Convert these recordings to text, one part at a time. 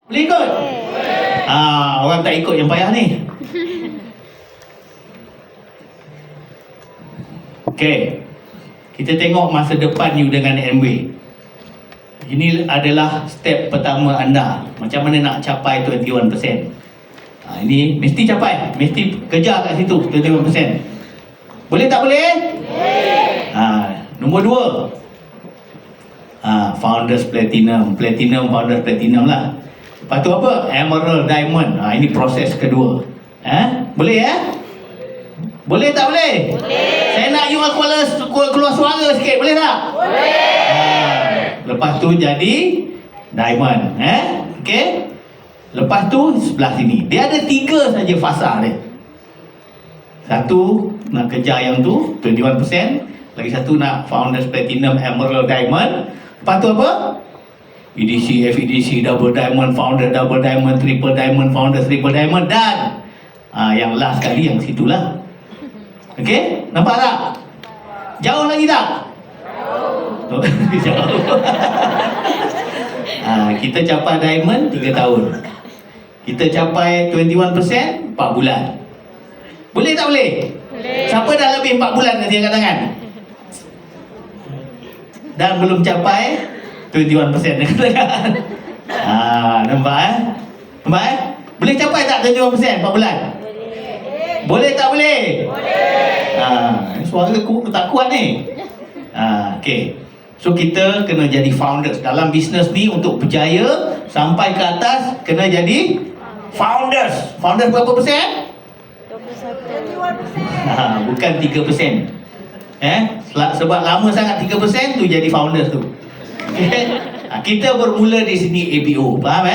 Boleh ikut? Orang tak ikut yang payah ni. Okey. Kita tengok masa depan you dengan Amway. Ini adalah step pertama anda. Macam mana nak capai 21%. Ini mesti capai. Mesti kejar kat situ 21%. Boleh tak boleh? Boleh. Nombor 2. Founders Platinum. Platinum, Founders Platinum lah. Lepas tu apa? Emerald, Diamond. Ini proses kedua. Boleh ya? Boleh tak boleh? Boleh. Saya nak you keluar suara sikit. Boleh tak? Boleh. Lepas tu jadi Diamond. Okey. Lepas tu sebelah sini. Dia ada 3 saja fasa dia. Satu nak kejar yang tu 21%. Lagi satu nak Founders Platinum, Emerald, Diamond. Lepas tu apa? EDC, FEDC, Double Diamond, Founder Double Diamond, Triple Diamond, Founders Triple Diamond dan yang last kali yang situlah. Okey? Nampak tak? Jauh lagi tak? Jauh. Jauh. Kita capai Diamond 3 tahun. Kita capai 21% 4 bulan. Boleh tak boleh? Boleh. Siapa dah lebih 4 bulan nanti angkat tangan? Dan belum capai 21% angkat tangan. Nampak Nampak Boleh capai tak 21% 4 bulan? Boleh tak boleh? Boleh. Suara aku tak kuat ni. Okey. So kita kena jadi founders dalam bisnes ni. Untuk berjaya sampai ke atas kena jadi founders. Founders berapa persen? 21%. Bukan 3%. Sebab lama sangat 3% tu jadi founders tu. Okay? Kita bermula di sini ABO. Faham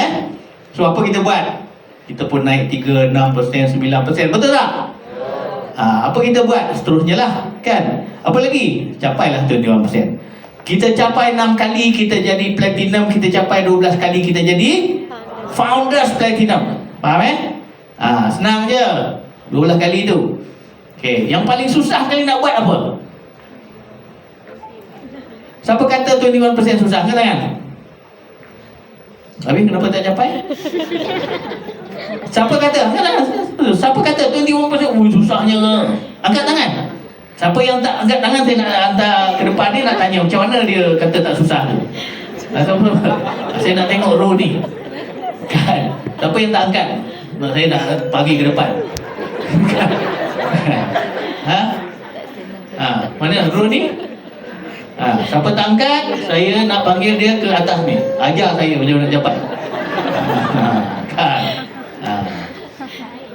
So apa kita buat? Kita pun naik 3, 6%, 9%. Betul tak? Apa kita buat? Seterusnya lah. Kan? Apa lagi? Capailah 21%. Kita capai 6 kali, kita jadi Platinum. Kita capai 12 kali, kita jadi Founders Platinum. Faham senang je 12 kali tu. Okay. Yang paling susah kali nak buat apa? Siapa kata 21% susah? Angkat tangan. Habis kenapa tak capai? Siapa kata? Angkat tangan. Siapa kata 21% susahnya? Angkat tangan. Siapa yang tak angkat tangan, saya nak hantar ke depan dia, nak tanya macam mana dia kata tak susah tu. Saya nak tengok row ni. Kan? Siapa yang tak angkat? Saya nak bagi ke depan. Mana row ni? Siapa tak angkat, saya nak panggil dia ke atas ni. Ajar saya macam mana nak capai. Kan?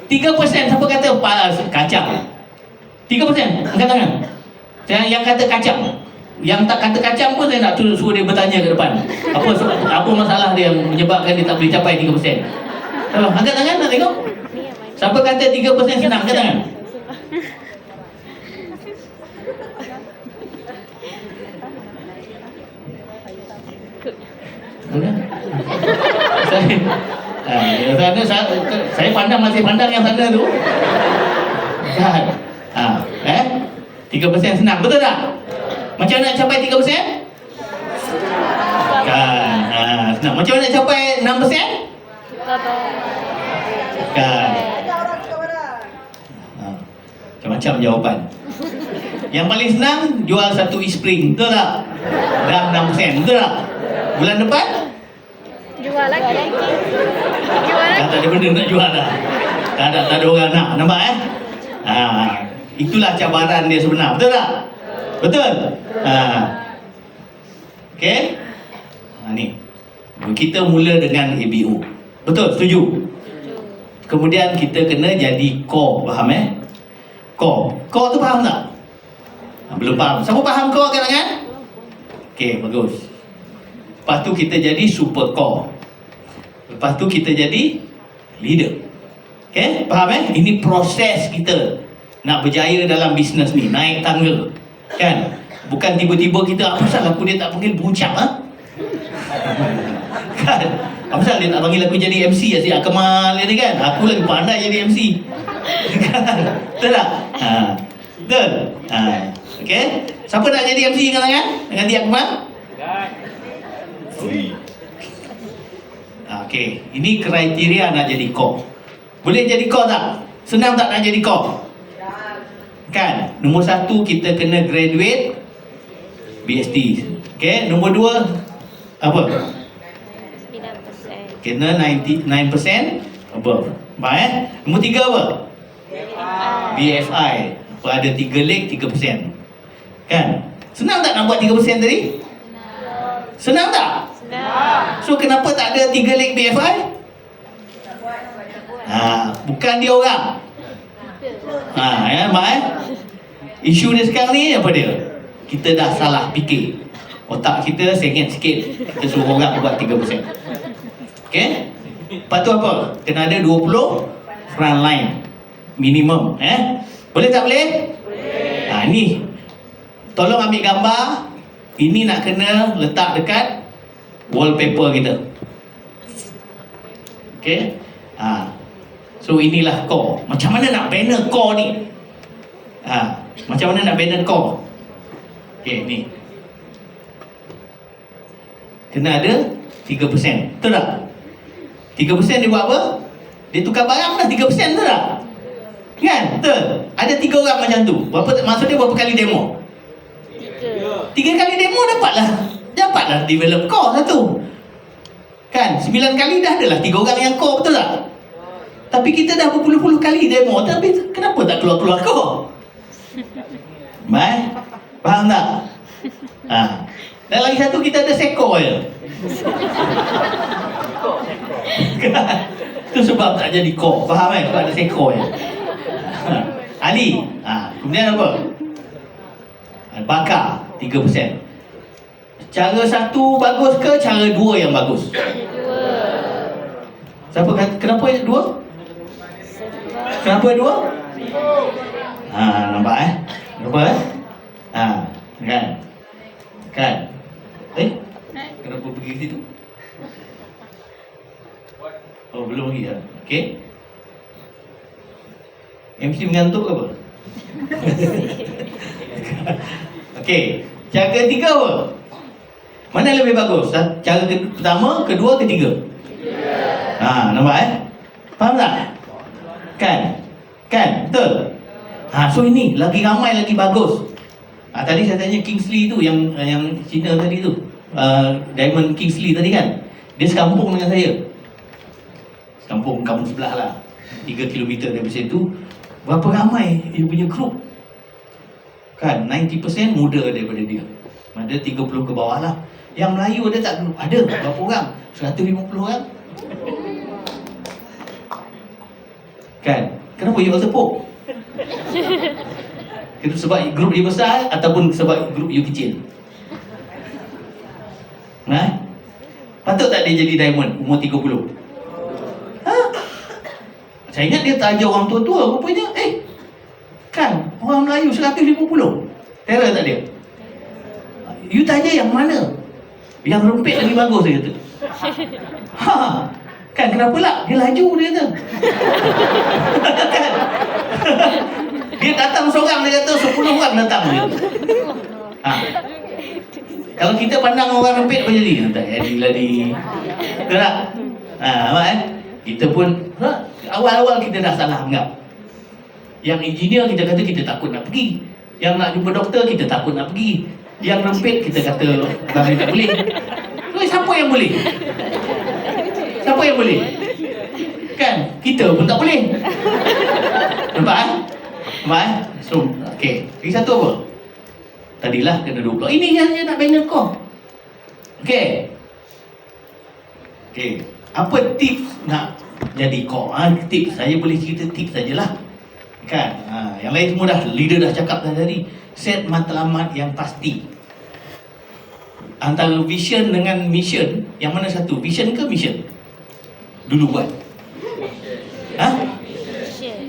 3% siapa kata kacang? 3%, angkat tangan. Yang kata kacang. Yang tak kata kacang pun saya nak suruh dia bertanya ke depan. Apa masalah dia yang menyebabkan dia tak boleh capai 3%? Angkat tangan nak tengok. Siapa kata 3% senang? Angkat tangan. Saya pandang masih pandang yang sana tu. Kan? 3% senang, betul tak? Macam nak capai 3%? Kan? Senang. Macam nak capai 6%? Kan? Macam-macam jawapan. Yang paling senang jual satu e-spring, betul tak? Dah 6%, betul tak? Bulan depan? Jual lagi. Tak ada benda nak jual dah. Tak ada orang nak. Nampak itulah cabaran dia sebenar. Betul tak? Betul? Okey? Ni. Kita mula dengan ABO. Betul? Setuju? Kemudian kita kena jadi core. Faham Core. Core tu faham tak? Belum faham. Siapa faham core kan? Okey, bagus. Lepas tu kita jadi super core. Lepas tu kita jadi leader. Okay? Faham Ini proses kita nak berjaya dalam bisnes ni. Naik tangga. Kan? Bukan tiba-tiba kita, apa pasal aku dia tak panggil buncang Kan? Apa pasal dia tak panggil aku jadi MC Asyik Akmal ni kan? Aku lagi pandai jadi MC. Kan? Betul tak? Betul? Okay? Siapa nak jadi MC kan? Dengan dia Akmal? Okey, ini kriteria nak jadi core. Boleh jadi core tak? Senang tak nak jadi core? Kan? Nombor 1 kita kena graduate BST. Okey, nombor 2 apa? 9%. Kena 99% above. Baik. Nombor 3 apa? BFI. Apa ada 3 leg 3%. Kan? Senang tak nak buat 3% tadi? Senang tak? Senang. So kenapa tak ada 3 leg BFI? Bukan dia orang. Ya, Mak isu dia sekarang ni apa dia? Kita dah salah fikir. Otak kita sengit sikit. Kita suruh orang buat 3%. Okey? Lepas tu apa? Kena ada 20 front line minimum. Boleh tak boleh? Boleh. Ni tolong ambil gambar. Ini nak kena letak dekat wallpaper kita. Okey? So inilah core. Macam mana nak banner core ni? Macam mana nak banner core? Okey, ni. Kena ada 3%. Betul tak? 3% dia buat apa? Dia tukar barang dah 3%, betul tak? Kan? Betul? Ada 3 orang macam tu. Maksudnya berapa kali demo? 3 kali demo dapatlah develop core satu. Kan? 9 kali dah adalah 3 orang yang core, betul tak? Tapi kita dah berpuluh-puluh kali demo, tapi kenapa tak keluar-keluar core? Baik? Faham tak? Dan lagi satu kita ada seko je. Itu sebab tak jadi core. Faham kan? Sebab ada seko je. Ali. Kemudian apa? Bakar 3%. Cara 1 bagus ke cara 2 yang bagus? Siapa kata kenapa 2? Kenapa 2? Nampak Nampak Kan? Kenapa pergi ke situ? Oh, belum lagi ya. Okey. MC mengantuk ke apa? Okey. Cara ketiga apa? Mana lebih bagus? Cara pertama, kedua, ketiga? Nampak Faham tak? Kan? Betul? So ini lagi ramai lagi bagus. Tadi saya tanya Kingsley tu yang Cina tadi tu. Diamond Kingsley tadi kan. Dia sekampung dengan saya. Sekampung kampung sebelah lah. 3 km dari situ. Berapa ramai dia punya group? Kan 90% muda daripada dia. Ada 30 ke bawah lah. Yang Melayu ada tak group? Ada. Berapa orang? 150 orang. Kan? Kenapa you all tepuk? Itu sebab grup you besar ataupun sebab grup you kecil? Patut tak dia jadi diamond umur 30? Saya ingat dia tak ajar orang tua-tua. Rupanya kan orang Melayu 150. Terror tak dia? You tanya yang mana? Yang rempit lagi bagus dia kata. Kan kenapa lah? Dia laju dia kata. Kan? Dia datang seorang dia kata 10 orang datang dia. Kalau kita pandang orang rempit apa jadi? Tak jadilah di. Betul tak? Kita pun awal-awal kita dah salah anggap. Yang engineer kita kata kita takut nak pergi. Yang nak jumpa doktor kita takut nak pergi. Yang rempit kita kata kami tak boleh. Siapa yang boleh? Siapa yang boleh? Kan? Kita pun tak boleh. Nampak? So, okey. Lagi satu apa? Tadilah kena 20. Ini yang nak banner kau. Okey. Apa tips nak jadi kau? Tips. Saya boleh cerita tips sajalah. Kan? Yang lain semua dah leader dah cakap tadi. Set matlamat yang pasti. Antara vision dengan mission, yang mana satu? Vision ke mission? Dulu buat.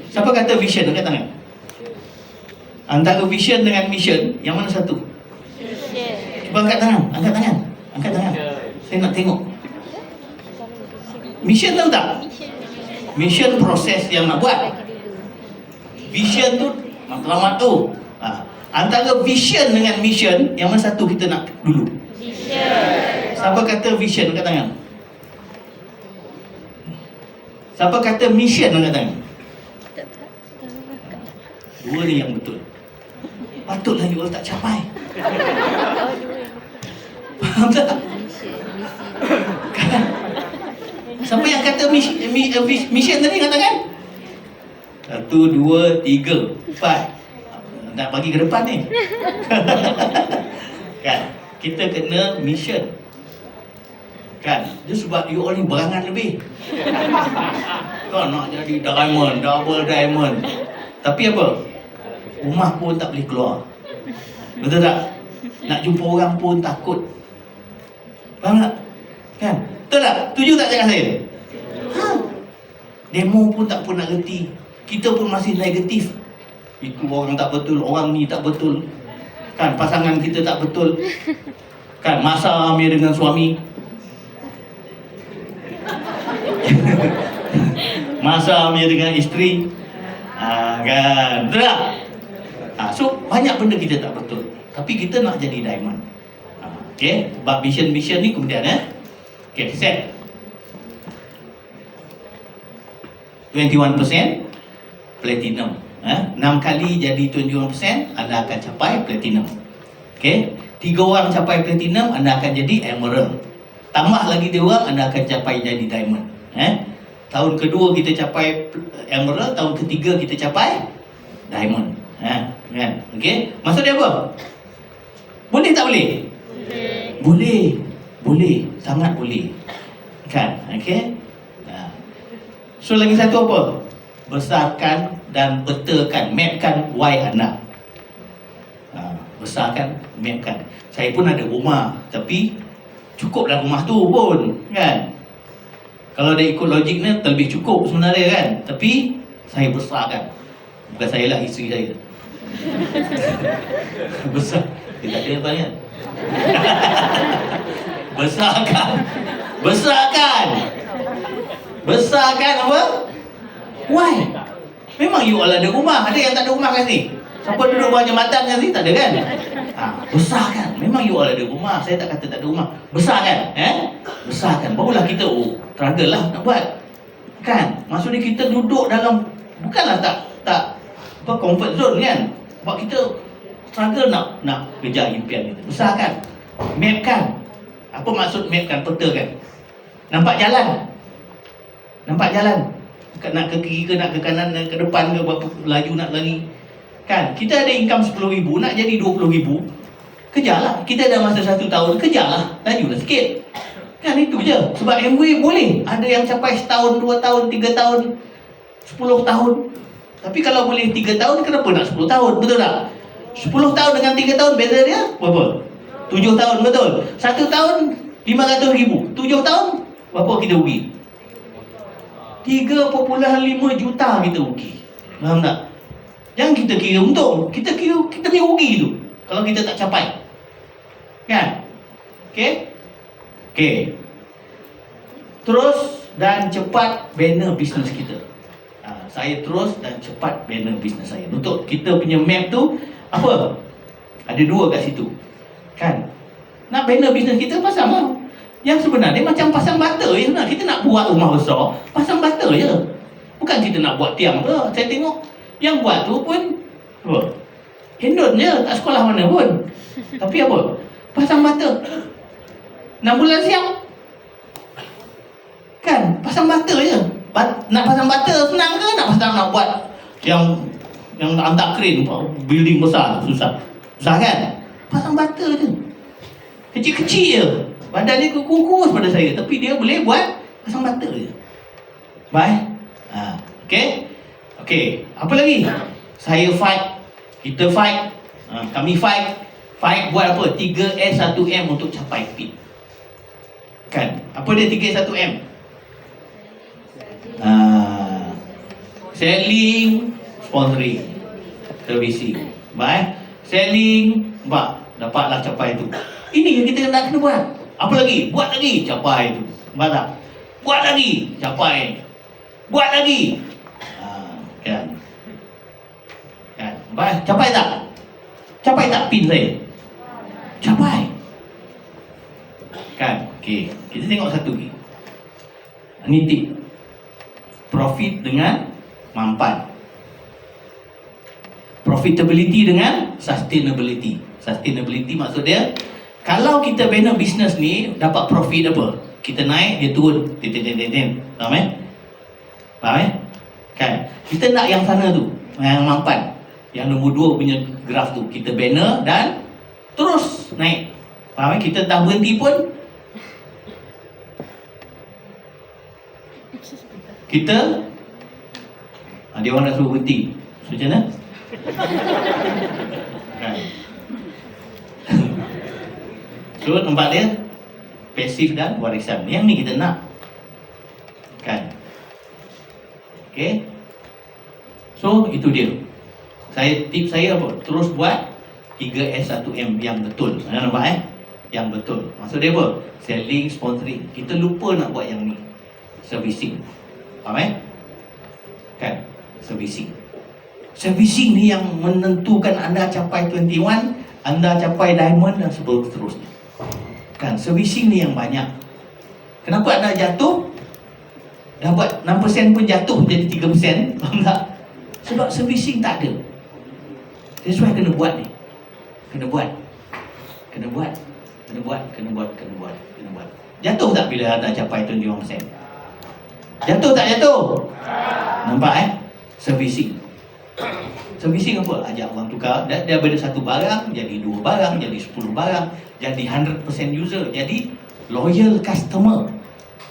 Siapa kata vision? Angkat tangan. Antara vision dengan mission, yang mana satu? Cuba angkat tangan. Saya nak tengok. Mission tahu tak? Mission proses yang nak buat. Vision tu matlamat tu. Antara vision dengan mission, yang mana satu kita nak dulu? Vision. Siapa kata vision? Angkat tangan. Siapa kata mission angkat tangan? Tak tahu kakak. Dua ni yang betul. Patutlah you all tak capai. Oh, dua yang Faham tak? Siapa yang kata mission tadi angkat tangan? 1, 2, 3, 4. Nak bagi ke depan ni. Kan? Kita kena mission. Kan? Dia sebab you all ni berangan lebih. Kau nak jadi diamond, double diamond. Tapi apa? Rumah pun tak boleh keluar. Betul tak? Nak jumpa orang pun takut. Faham tak? Kan? Betul tak? Tuju tak cakap saya? Ha? Demo pun tak pun nak reti. Kita pun masih negatif. Itu orang tak betul, orang ni tak betul. Kan? Pasangan kita tak betul. Kan? Masa Amir dengan suami. Masa Amir dengan isteri. Kan? Betul tak? So, banyak benda kita tak betul. Tapi kita nak jadi diamond. Okay? Bab mission ni kemudian Okay, set 21% platinum. 6 kali jadi 21%, anda akan capai platinum. Okay? 3 orang capai platinum, anda akan jadi emerald. Tambah lagi 2 orang, anda akan capai jadi diamond. Tahun kedua kita capai emerald, tahun ketiga kita capai diamond. Kan? Okay? Maksud dia apa? Boleh tak boleh? Boleh. Boleh. Sangat boleh. Kan? Okay? So lagi satu apa? Besarkan dan betulkan, mapkan why anda. Besarkan, mapkan. Saya pun ada rumah, tapi cukuplah rumah tu pun, kan? Kalau dia ikut logik ni, terlebih cukup sebenarnya, kan? Tapi saya besarkan. Bukan saya lah, isteri saya. Besar. Dia tak ada banyak. Besarkan apa? Why? Memang you all ada rumah. Ada yang tak ada rumah kat sini? Siapa duduk bawah jambatan kat sini? Tak ada kan? Besarkan. Memang you all ada rumah. Saya tak kata tak ada rumah. Besarkan. Besarkan. Barulah kita struggle lah nak buat. Kan? Maksudnya kita duduk dalam, bukanlah tak comfort zone, kan? Sebab kita struggle nak kejar impian kita. Besarkan. Mapkan. Apa maksud mapkan? Petakan. Nampak jalan. Nak ke kiri ke, nak ke kanan, nak ke depan ke, berapa laju nak lari. Kan? Kita ada income 10,000, nak jadi 20,000. Kejarlah. Kita ada masa 1 tahun, kejarlah. Lajulah sikit. Kan itu je. Sebab MWay boleh. Ada yang capai setahun, 2 tahun, 3 tahun, 10 tahun. Tapi kalau boleh 3 tahun, kenapa nak 10 tahun? Betul tak? 10 tahun dengan 3 tahun beza dia berapa? 7 tahun, betul? 1 tahun 500,000. 7 tahun berapa kita rugi? 3.5 juta kita rugi. Faham tak? Jangan kita kira untung. Kita ni rugi tu kalau kita tak capai. Kan? Okay? Terus dan cepat bina bisnes kita. Saya terus dan cepat bina bisnes saya. Untuk kita punya map tu apa? Ada 2 kat situ. Kan? Nak bina bisnes kita pasang lah. Yang sebenarnya macam pasang bata je. Kita nak buat rumah besar, pasang bata je. Bukan kita nak buat tiang ke. Saya tengok yang buat tu pun apa? Hendon je, tak sekolah mana pun. Tapi apa? Pasang bata. 6 bulan siap. Kan? Pasang bata je. Nak pasang bata senang ke? Nak buat yang hantar kren, building besar, susah kan? Pasang bata je. Kecil-kecil je. Badan dia kukus pada saya, tapi dia boleh buat pasang bata je. Baik? Okay. Apa lagi? Saya fight. Kita fight. Kami fight. Fight buat apa? 3S 1M untuk capai PIT. Kan? Apa dia 3S 1M? Selling, sponsoring, servicing. Baik? Selling, dapatlah capai tu. Ini yang kita kena buat. Apa lagi? Buat lagi, capai tu. Nampak tak? Buat lagi, capai. Buat lagi. Kan? Baik, capai tak? Capai tak pin saya? Capai. Kan? Okey. Kita tengok satu lagi. Ini tip. Profit dengan mampan. Profitability dengan sustainability. Sustainability maksud dia, kalau kita bina bisnes ni dapat profit apa? Kita naik, dia turun. Faham eh? Faham eh? Kan? Kita nak yang sana tu, yang mampan. Yang nombor 2 punya graf tu, kita bina dan terus naik. Faham eh? Kita tak berhenti pun, kita dia orang nak suruh berhenti. So macam mana? Kan? So nampak dia pasif dan warisan. Yang ni kita nak. Kan? Okay? So itu dia. Tips saya apa? Terus buat 3S1M yang betul. Anda nampak eh? Yang betul. Maksud dia apa? Selling, sponsoring. Kita lupa nak buat yang ni. Servicing. Faham eh? Kan? Servicing. Servicing ni yang menentukan anda capai 21, anda capai diamond dan seterusnya. Kan? Servicing ni yang banyak. Kenapa anda jatuh? Dah buat 6% pun jatuh jadi 3%. Faham tak? Sebab servicing tak ada. That's why kena buat ni. Kena buat. Kena buat. Kena buat. Kena buat. Kena buat. Kena buat. Jatuh tak bila anda capai 21%? Jatuh tak jatuh? Nampak eh? Servicing. Servicing apa? Ajak orang tukar. Daripada satu barang jadi 2 barang, jadi 10 barang, jadi 100% user, jadi loyal customer.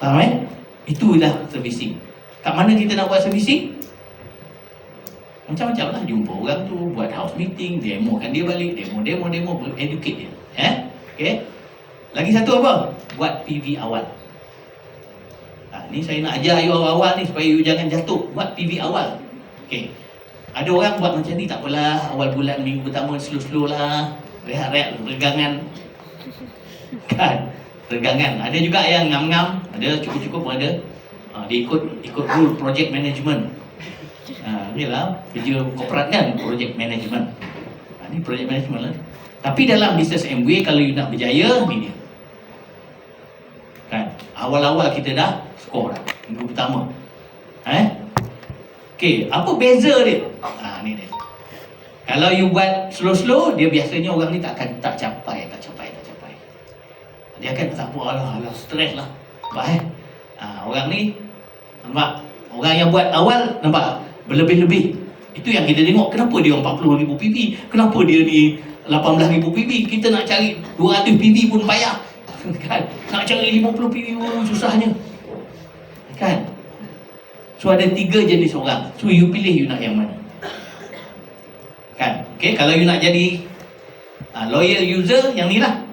Faham eh? Itulah servicing. Kat mana kita nak buat servicing? Macam-macam lah. Jumpa orang tu, buat house meeting, demokan dia balik, demo, educate dia. Okay? Lagi satu apa? Buat PV awal. Ni saya nak ajar you awal-awal ni supaya you jangan jatuh. Buat PV awal. Okay. Ada orang buat macam ni, tak apalah, awal bulan minggu pertama slow-slow lah, rehat-rehat, regangan. Kan? Regangan. Ada juga yang ngam-ngam, ada cukup-cukup pun ada. Dia ikut rule project management. Ni lah kerja korporat kan, project management. Ni project management lah. Tapi dalam business MBA, kalau you nak berjaya, ni dia. Kan? Awal-awal kita dah skor dah, minggu pertama. Okay, apa beza dia? Ni dia. Kalau you buat slow-slow, dia biasanya orang ni tak capai. Dia akan tak apa, alah stres lah. Nampak orang ni, nampak? Orang yang buat awal, nampak? Berlebih-lebih. Itu yang kita tengok. Kenapa dia 40,000 PV? Kenapa dia ni 18,000 PV? Kita nak cari 200 PV pun payah. Kan? Nak cari 50 PV pun susahnya. Kan? So ada 3 jenis orang. So you pilih you nak yang mana. Kan? Okay, kalau you nak jadi loyal user, yang ni lah.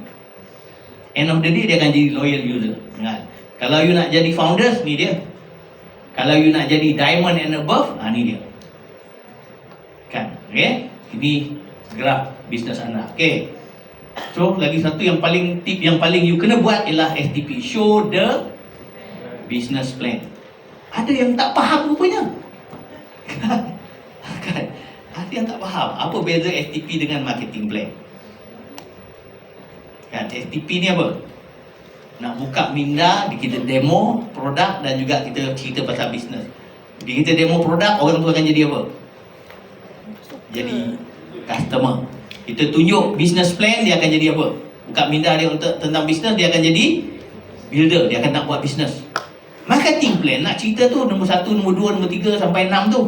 End of the day dia akan jadi loyal user. Kan? Kalau you nak jadi founders, ni dia. Kalau you nak jadi diamond and above, ni dia. Kan? Okay? Ini graf bisnes anda. Okay. So lagi satu yang paling tip yang paling you kena buat ialah STP. Show the business plan. Ada yang tak faham rupanya. Kan? Ada yang tak faham. Apa beza STP dengan marketing plan? Kan? STP ni apa? Nak buka minda, kita demo produk dan juga kita cerita pasal bisnes. Bila kita demo produk, orang tu akan jadi apa? Jadi customer. Kita tunjuk business plan, dia akan jadi apa? Buka minda dia untuk tentang bisnes, dia akan jadi builder, dia akan nak buat bisnes. Marketing plan, nak cerita tu nombor 1, nombor 2, nombor 3 sampai 6 tu.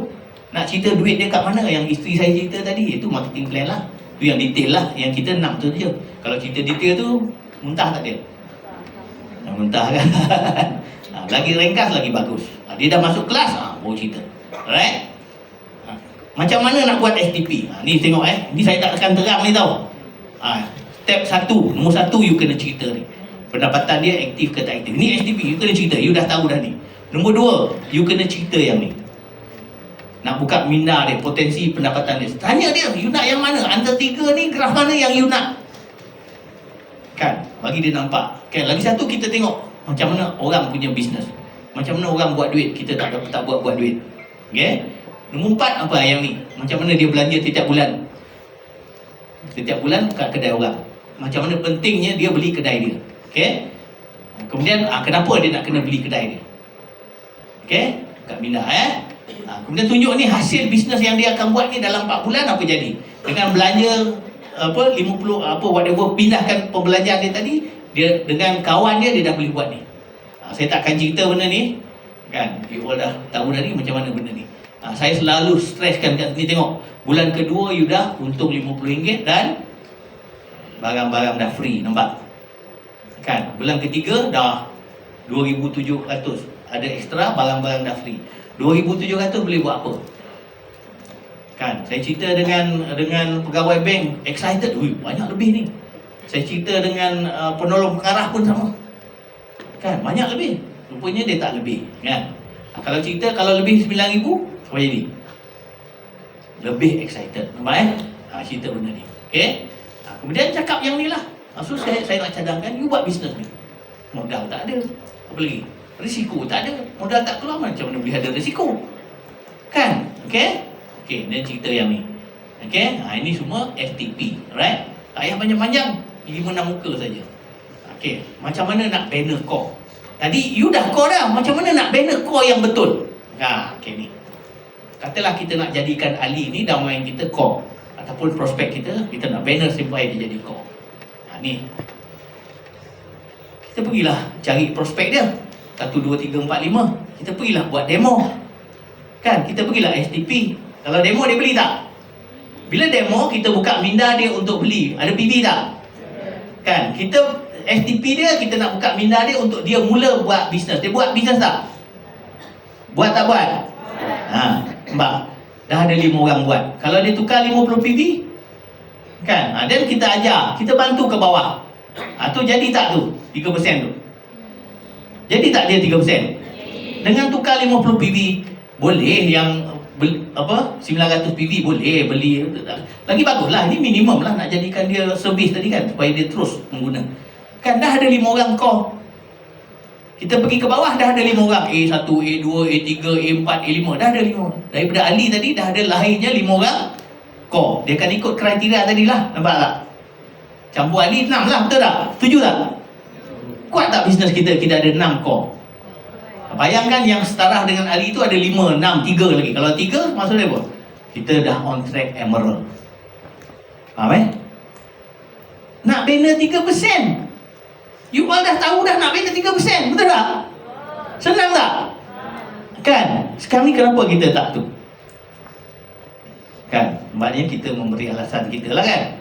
Nak cerita duit dia kat mana, yang isteri saya cerita tadi, itu marketing plan lah. Itu yang detail lah, yang kita 6 tu je. Kalau cerita detail tu, muntah tak dia? Muntah kan? Lagi ringkas, lagi bagus. Dia dah masuk kelas, baru cerita. Alright? Macam mana nak buat STP? Ni tengok ni saya tak akan terang ni tau. Step 1, nombor 1 you kena cerita ni. Pendapatan dia aktif ke tak aktif. Ni STP, you kena cerita, you dah tahu dah ni. Nombor 2, you kena cerita yang ni. Nak buka minda dia, potensi pendapatan dia. Tanya dia, you nak yang mana? Antara 3 ni, graf mana yang you nak? Kan? Bagi dia nampak. Okay, lagi satu kita tengok macam mana orang punya bisnes. Macam mana orang buat duit, kita tak buat duit. Okay? Nombor 4 apa yang ni? Macam mana dia belanja setiap bulan? Setiap bulan kat kedai orang. Macam mana pentingnya dia beli kedai dia. Okay? Kemudian kenapa dia nak kena beli kedai dia? Okay? Buka minda kemudian tunjuk ni hasil bisnes yang dia akan buat ni dalam 4 bulan apa jadi. Dengan belanja 50 whatever, pindahkan pembelanjaan dia tadi, dia dengan kawan dia dah boleh buat ni. Saya takkan cerita benda ni kan, you all dah tahu dah ni macam mana benda ni. Saya selalu stresskan kat sini, tengok bulan kedua you dah untung RM50 dan barang-barang dah free, nampak kan. Bulan ketiga dah 2,700, ada ekstra, barang-barang dah free. 2,700 boleh buat apa kan. Saya cerita dengan pegawai bank, excited, banyak lebih ni. Saya cerita dengan penolong pengarah pun sama kan, banyak lebih. Rupanya dia tak lebih kan. Kalau cerita kalau lebih 9,000 apa jadi? Lebih excited, nampak cerita benda ni. Okay, kemudian cakap yang ni lah. So saya nak cadangkan, you buat bisnes ni, modal tak ada, apa lagi, risiko tak ada, modal tak keluar, macam mana boleh ada risiko kan. Okay, dan cerita yang ni. Okay, ini semua FTP, right? Tak payah panjang-panjang, 5-6 muka saja. Okay, macam mana nak banner core? Tadi you dah core dah, macam mana nak banner core yang betul? Okay ni, katalah kita nak jadikan Ali ni downline kita core, ataupun prospek kita nak banner supaya dia jadi core. Ni kita pergilah cari prospek dia 1, 2, 3, 4, 5. Kita pergilah buat demo kan, kita pergilah STP. Kalau demo dia beli tak? Bila demo kita buka minda dia untuk beli, ada PV tak? Kan, kita STP dia, kita nak buka minda dia untuk dia mula buat bisnes. Dia buat bisnes tak? Buat tak buat? Nampak? Dah ada 5 orang buat. Kalau dia tukar 50 PV kan, dan kita ajar, kita bantu ke bawah. Tu jadi tak tu 3% tu? Jadi tak dia 3%? Dengan tukar 50 PV, boleh yang 900 PV boleh beli. Lagi baguslah, ini minimum lah nak jadikan dia servis tadi kan, supaya dia terus mengguna. Kan dah ada 5 orang core. Kita pergi ke bawah dah ada 5 orang, A1, A2, A3, A4, A5, dah ada 5 orang. Daripada Ali tadi dah ada lahirnya 5 orang core. Dia akan ikut kriteria tadi lah, nampak tak? Campur Ali 6 lah, betul tak? Setuju tak? Kuat tak bisnes kita? Kita ada 6 core. Bayangkan yang setara dengan Ali itu ada 5, 6, 3 lagi. Kalau 3 maksudnya apa? Kita dah on track emerald. Faham Nak banner 3%. You all dah tahu dah nak banner 3%, betul tak? Senang tak? Kan? Sekarang ni kenapa kita tak tu? Kan? Maknanya kita memberi alasan kita lah kan?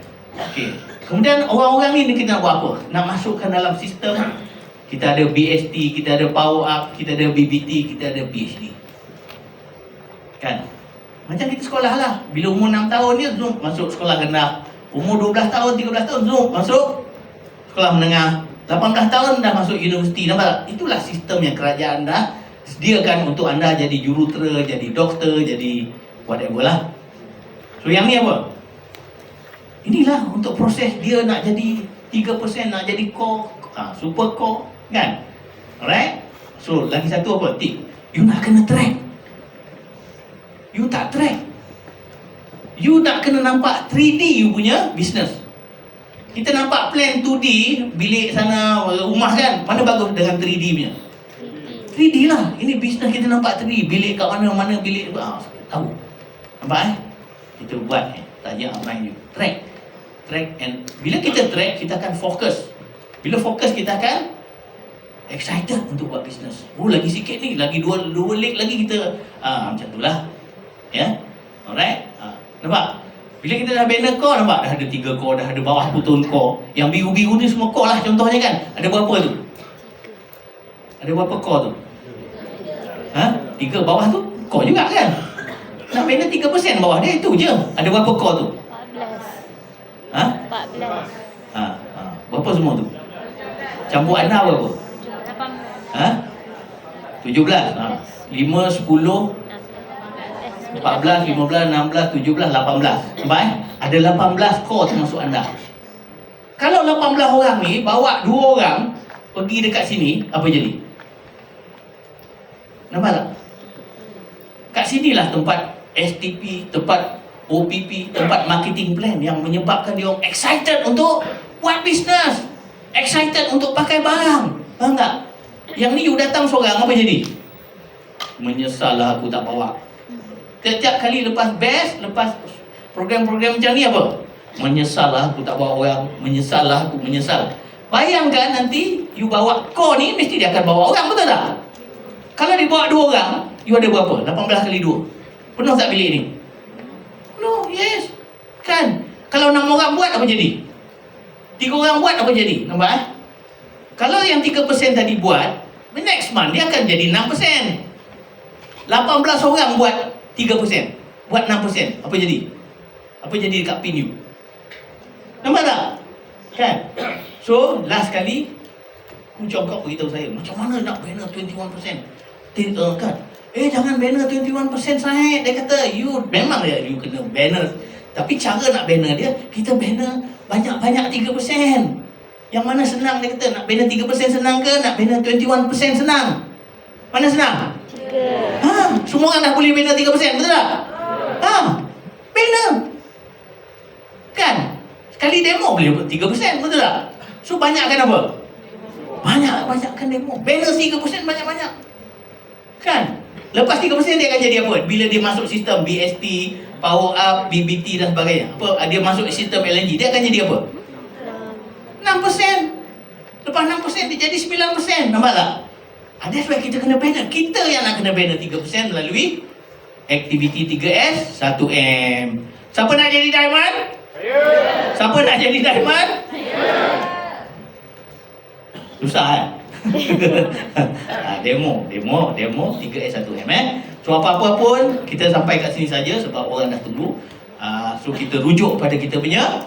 Okey. Kemudian orang-orang ni kita nak buat apa? Nak masukkan dalam sistem. Kita ada BST, kita ada Power Up, kita ada BBT, kita ada PhD. Kan? Macam kita sekolah lah. Bila umur 6 tahun ni, Zoom masuk sekolah rendah. Umur 12 tahun, 13 tahun, Zoom masuk sekolah menengah. 18 tahun dah masuk universiti. Nampak tak? Itulah sistem yang kerajaan dah sediakan untuk anda jadi jurutera, jadi doktor, jadi whatever lah. So yang ni apa? Inilah untuk proses dia nak jadi 3%, nak jadi core, super core kan. Alright. So lagi satu apa? Tip. You nak kena track. You tak track, you nak kena nampak 3D you punya business. Kita nampak plan 2D, bilik sana, rumah kan, mana bagus dengan 3D punya? 3D lah. Ini bisnes kita nampak 3D, bilik kat mana bilik, tahu. Nampak Kita buat tajuk online you. Track, and bila kita track, kita akan fokus. Bila fokus, kita akan excited untuk buat bisnes. Lagi sikit ni, lagi dua leg lagi kita, macam tu lah. Ya, alright. Nampak? Bila kita dah banner core, nampak? Dah ada 3 core, dah ada bawah putul core. Yang biru-biru ni semua core lah contohnya kan. Ada berapa tu? Ada berapa core tu? 3 bawah tu core juga kan? Nak banner 3% bawah dia, itu je. Ada berapa core tu? 14. Berapa semua tu? Campur anda berapa? 17. 5, 10, 14, 15, 16, 17, 18. Nampak Ada 18 core termasuk anda. Kalau 18 orang ni bawa 2 orang pergi dekat sini, apa jadi? Nampak tak? Kat sinilah tempat STP, tempat OPP, tempat marketing plan yang menyebabkan dia orang excited untuk buat bisnes, excited untuk pakai barang. Faham tak? Yang ni you datang seorang, apa jadi? menyesal lah aku tak bawa. Tiap-tiap kali lepas best, lepas program-program macam ni apa? Menyesal lah aku tak bawa orang, menyesal lah aku, menyesal. Bayangkan nanti you bawa core ni, mesti dia akan bawa orang, betul tak? Kalau dia bawa 2 orang, you ada berapa? 18 kali 2. Penuh tak bilik ni? Penuh, yes. Kan? Kalau 6 orang buat, apa jadi? 3 orang buat, apa jadi? Nampak eh? Kalau yang 3% tadi buat, next month dia akan jadi 6%. 18 orang buat 3%, buat 6%, apa jadi? Apa jadi dekat pin you? Nampak tak? Kan? So, last kali Kuncang kau beritahu saya, macam mana nak banner 21%? Kan? Jangan banner 21% Syed. Dia kata, you memang you kena banner, tapi cara nak banner dia, kita banner banyak-banyak 3%. Yang mana senang, dia kata, nak banner 3% senang ke nak banner 21% senang? Mana senang? 3. Semua orang dah boleh banner 3%, betul tak? Banner. Kan? Sekali demo boleh 3%, betul tak? So banyakkan apa? Banyakkan demo. Banner 3% banyak-banyak. Kan? Lepas 3% dia akan jadi apa? Bila dia masuk sistem BST, Power Up, BBT dan sebagainya. Apa? Dia masuk sistem LNG, dia akan jadi apa? 6%. Lepas 6% dia jadi 9%. Nampak tak? That's why kita kena banner. Kita yang nak kena banner 3% melalui aktiviti 3S 1M. Siapa nak jadi diamond? Siapa nak jadi diamond? Susah kan? Demo 3S 1M So apa-apa pun kita sampai kat sini saja sebab orang dah tunggu. So kita rujuk pada kita punya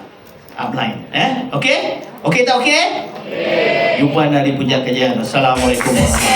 upline. Okey? Okey tak okey? Jumpa dari Puncak Kajian. Assalamualaikum warahmatullahi wabarakatuh.